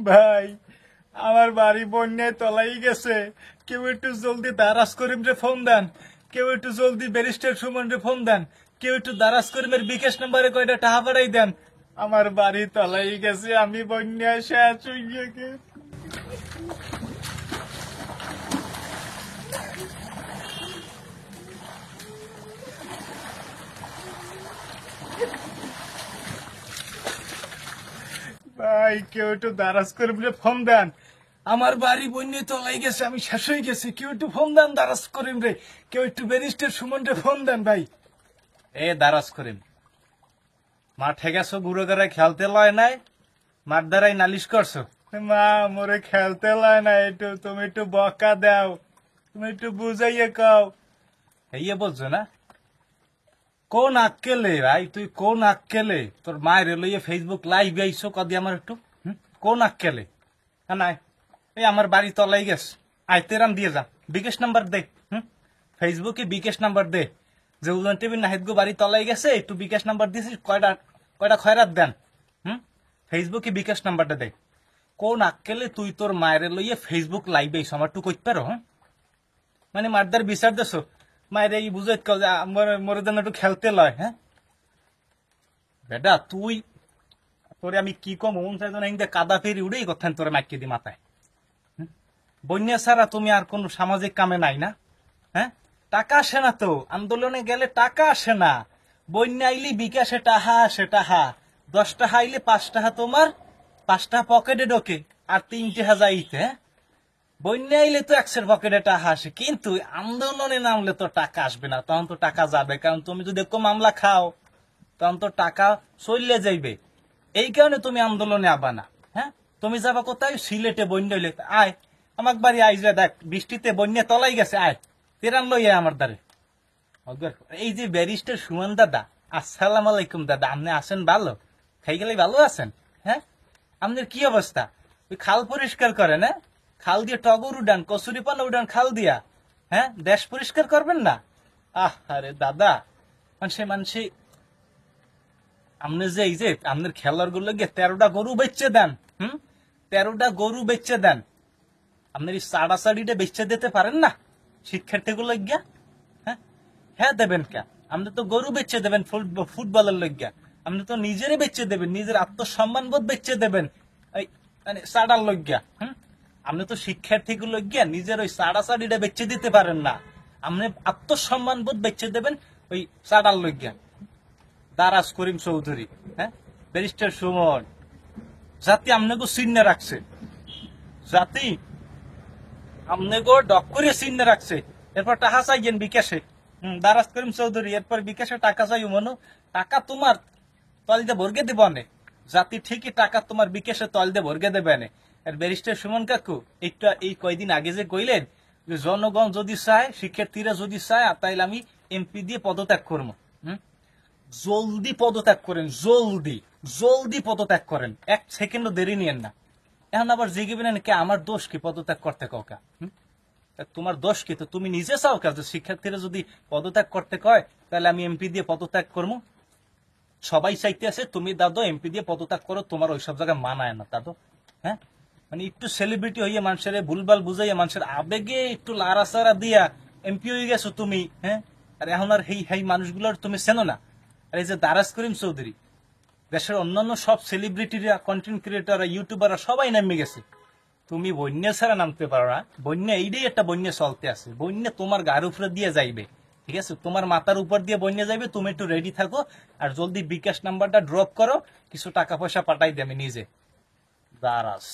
ভাই আমার বাড়ি বন্যায় তলাই গেছে, কেউ একটু জলদি দারাজ করিম রে ফোন দেন, কেউ একটু জলদি ব্যারিস্টার সুমন রে ফোন দেন, কেউ একটু দারাজ করিমের বিকাশ নাম্বারে কয়টা টাকা পাঠাই দেন। আমার বাড়ি তলাই গেছে, আমি বন্যায় শেষ হয়ে গেছি। ভাই কেউ একটু দারাজ করিম রে ফোন দেন, আমার বাড়ি বন্যায় তলাই গেছে, আমি শেষ হয়ে গেছি, কেউ একটু ফোন দেন দারাজ করিম রে, কেউ একটু ব্যারিস্টার সুমন রে ফোন দেন ভাই। এ দারাজ করিম, মাঠে গেছো বুড়ো দ্বারাই খেলতে লয় নাই, মাঠ দ্বারাই নালিশ করছো। মা মোরে খেলতে লয় না, একটু তুমি একটু বকা দাও, তুমি একটু বুঝাইয়ে কাও। এই বলছো না? কোন আক্কেলে ভাই, তুই কোন আক্কেলে তোর মায়ের লইয়ে ফেসবুক লাইভ আইসো কদি আমার একটু কোন আক্কেলে? নাই এই আমার বাড়ি তলাই গেছে, আয় তেরাম দিয়ে যা, বিকাশ নাম্বার দে। ফেসবুকে বিকাশ নাম্বার দে, যে উজন টিভি নাহিদ গো বাড়ি তলাই গেছে, একটু বিকাশ নাম্বার দিছিস, কয়টা কয়টা খয়রাত দেন। ফেসবুকে বিকাশ নাম্বারটা দে। কোন আক্কেলে তুই তোর মায়ের লইয়ে ফেসবুক লাইভ আইসো আমার একটু কইতে পারো? মানে মারদার বিচার দেছো মায়ের এই বুঝাই মরে যেন একটু খেলতে লয়। বেটা তুই তোরে আমি কি কম মন চাই না, কাদা ফেরি উড়েই কথা তোরে মাইকে দি মাথায়। বন্যা ছাড়া তুমি আর কোন সামাজিক কামে নাই না? টাকা আসে না তো, আন্দোলনে গেলে টাকা আসে না। বন্যা আইলি বিকাশে টাহা আসে, টাহা 10 টাকা আইলে 5 টাকা তোমার, 5 টাকা পকেটে ঢোকে, আর 3 টাকা যাইতে। বন্যা আইলে তো 100 পকেটে টাকা আসে, কিন্তু আন্দোলনে নামলে তো টাকা আসবে না, তখন তো টাকা যাবে, কারণ তুমি যদি একটু মামলা খাও তখন তো টাকা চললে যাইবে। এই কারণে তুমি আন্দোলনে আবা না। তুমি যাবা কোথায়? সিলেটে বন্যা হইলে আয় আমার বাড়ি, আইজা দেখ বৃষ্টিতে বন্যা তলাই গেছে, আয় তেরাম লই আমার দ্বারে। এই যে ব্যারিস্টার সুমন দাদা, আসসালাম আলাইকুম দাদা, আপনি আছেন ভালো? খাই গেলে ভালো আছেন? আপনার কি অবস্থা? ওই খাল পরিষ্কার করেন, খাল দিয়ে টগর উডান, কচুরি পানা উডান খাল দিয়া, দেশ পরিষ্কার করবেন না? আরে দাদা, মানুষে আপনি যে এই যে আপনার খেলার গুলো গিয়ে 13টা গরু বেচে দেন, 13টা গরু বেচে দেন, আপনার এই সাড়া সাড়িটা বেচে দিতে পারেন না শিক্ষার্থী গুলো গিয়া? দেবেন কে? আপনি তো গরু বেচে দেবেন ফুটবলের লইগা, আপনি তো নিজেরই বেচে দেবেন, নিজের আত্মসম্মান বোধ বেচে দেবেন মানে সাড়ার লইগা। আপনি তো শিক্ষার্থী গুলো গিয়া নিজের ওই সাড়া সাড়িটা বেচে দিতে পারেন না, আপনি আত্মসম্মান বোধ বেচে দেবেন ওই সাড়ার লইগা। দারাজ করিম চৌধুরী, ব্যারিস্টার সুমন, জাতি আপনাকে চিহ্নে রাখছে, জাতি আপনাকে ডক করে চিহ্নে রাখছে। এরপর টাকা চাইছেন বিকাশে, দারাজ করিম চৌধুরী, এরপর বিকাশে টাকা চাই মনো, টাকা তোমার তল দিয়ে ভর্গে দেব নে, জাতি ঠিকই টাকা তোমার বিকাশে তল দিয়ে ভর্গে দেবে নে। আর ব্যারিস্টার সুমন কাকু এইটা এই কয়দিন আগে যে কইলেন যে জনগণ যদি চায়, শিক্ষার্থীরা যদি চায়, তাইলে আমি এমপি দিয়ে পদত্যাগ করবো। জলদি পদত্যাগ করেন, জলদি জলদি পদত্যাগ করেন, 1 সেকেন্ডও দেরি নিয়েন না। এখন আবার জিগিবেন কে আমার দোষ কি পদত্যাগ করতে কাউকা? তোমার দোষ কি? তো তুমি নিজে চাও কাজ, শিক্ষার্থীরা যদি পদত্যাগ করতে কয় তাহলে আমি এমপি দিয়ে পদত্যাগ করবো। সবাই চাইতে আছে তুমি দাদো এমপি দিয়ে পদত্যাগ করো, তোমার ওইসব জায়গায় মানায় না দাদো। মানে একটু সেলিব্রিটি হইয়া মানুষের ভুলভাল বুঝাইয়া মানুষের আবেগে একটু লাড়াচাড়া দিয়া এমপি হয়ে গেছো তুমি। আর এখন আর এই মানুষগুলোর তুমি চেনো না। আর এই যে দারাজ করিম চৌধুরী, দেশের অন্যান্য সব সেলিব্রিটিরা, কন্টেন্ট ক্রিয়েটাররা, ইউটিউবাররা সবাই নেমে গেছে, তুমি বন্যা ছাড়া নামতে পারো না। বন্যা এইটাই একটা বন্যা চলতে আছে, বন্যা তোমার গার উপরে দিয়ে যাইবে, ঠিক আছে? তোমার মাথার উপর দিয়ে বন্যা যাইবে, তুমি একটু রেডি থাকো, আর জলদি বিকাশ নাম্বারটা ড্রপ করো, কিছু টাকা পয়সা পাঠাই দে আমি নিজে। দারাজ।